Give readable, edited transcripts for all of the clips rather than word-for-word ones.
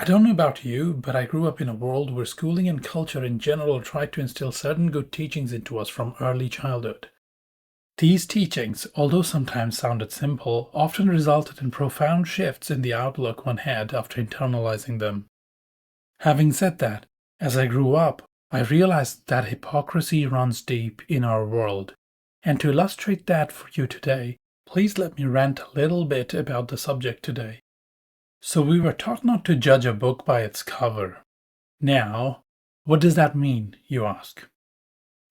I don't know about you, but I grew up in a world where schooling and culture in general tried to instill certain good teachings into us from early childhood. These teachings, although sometimes sounded simple, often resulted in profound shifts in the outlook one had after internalizing them. Having said that, as I grew up, I realized that hypocrisy runs deep in our world. And to illustrate that for you today, please let me rant a little bit about the subject today. So we were taught not to judge a book by its cover. Now, what does that mean, you ask?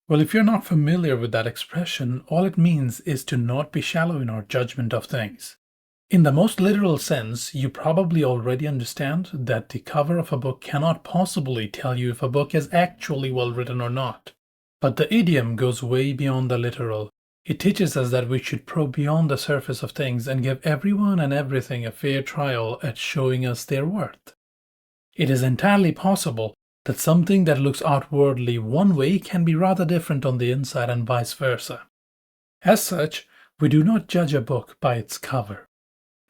Well, if you're not familiar with that expression, all it means is to not be shallow in our judgment of things. In the most literal sense, you probably already understand that the cover of a book cannot possibly tell you if a book is actually well written or not. But the idiom goes way beyond the literal. It teaches us that we should probe beyond the surface of things and give everyone and everything a fair trial at showing us their worth. It is entirely possible that something that looks outwardly one way can be rather different on the inside and vice versa. As such, we do not judge a book by its cover.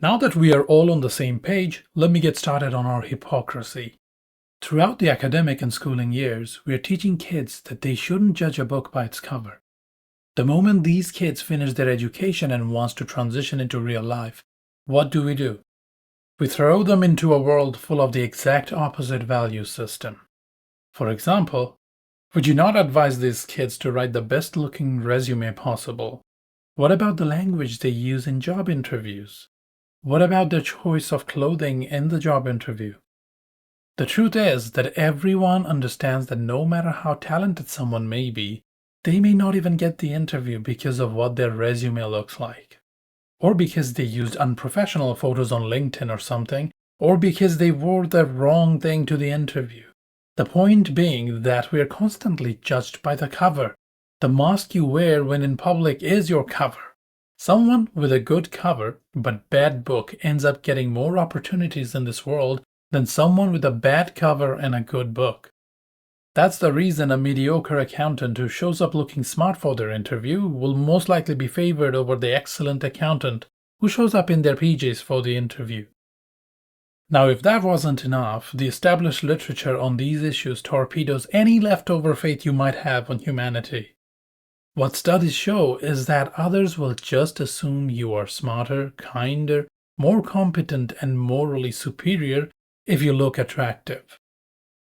Now that we are all on the same page, let me get started on our hypocrisy. Throughout the academic and schooling years, we are teaching kids that they shouldn't judge a book by its cover. The moment these kids finish their education and wants to transition into real life, what do? We throw them into a world full of the exact opposite value system. For example, would you not advise these kids to write the best-looking resume possible? What about the language they use in job interviews? What about their choice of clothing in the job interview? The truth is that everyone understands that no matter how talented someone may be, they may not even get the interview because of what their resume looks like. Or because they used unprofessional photos on LinkedIn or something, or because they wore the wrong thing to the interview. The point being that we are constantly judged by the cover. The mask you wear when in public is your cover. Someone with a good cover but bad book ends up getting more opportunities in this world than someone with a bad cover and a good book. That's the reason a mediocre accountant who shows up looking smart for their interview will most likely be favored over the excellent accountant who shows up in their PJs for the interview. Now, if that wasn't enough, the established literature on these issues torpedoes any leftover faith you might have on humanity. What studies show is that others will just assume you are smarter, kinder, more competent, and morally superior if you look attractive.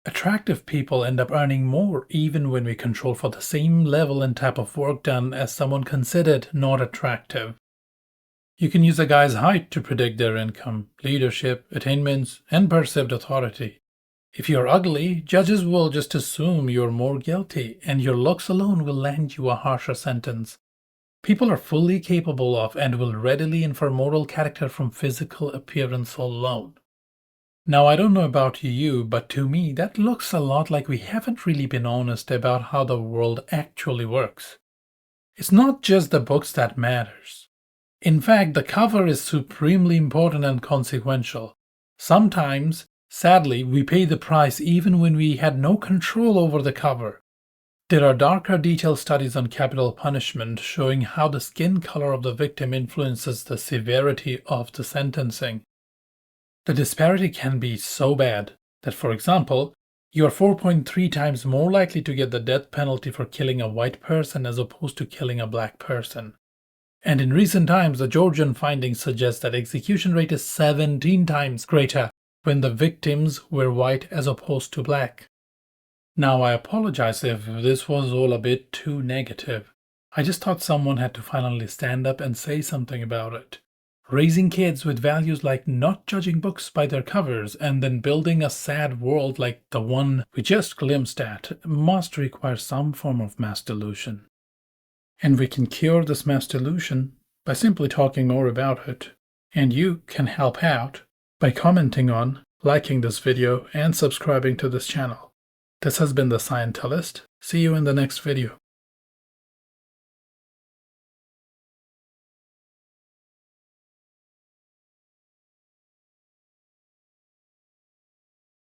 Attractive people end up earning more even when we control for the same level and type of work done as someone considered not attractive. You can use a guy's height to predict their income, leadership, attainments, and perceived authority. If you're ugly, judges will just assume you're more guilty, and your looks alone will land you a harsher sentence. People are fully capable of and will readily infer moral character from physical appearance alone. Now, I don't know about you, but to me that looks a lot like we haven't really been honest about how the world actually works. It's not just the books that matters. In fact, the cover is supremely important and consequential. Sometimes, sadly, we pay the price even when we had no control over the cover. There are darker detailed studies on capital punishment showing how the skin color of the victim influences the severity of the sentencing. The disparity can be so bad that, for example, you are 4.3 times more likely to get the death penalty for killing a white person as opposed to killing a black person. And in recent times, the Georgian findings suggest that execution rate is 17 times greater when the victims were white as opposed to black. Now, I apologize if this was all a bit too negative. I just thought someone had to finally stand up and say something about it. Raising kids with values like not judging books by their covers and then building a sad world like the one we just glimpsed at must require some form of mass delusion. And we can cure this mass delusion by simply talking more about it. And you can help out by commenting on, liking this video, and subscribing to this channel. This has been the Scientalist. See you in the next video.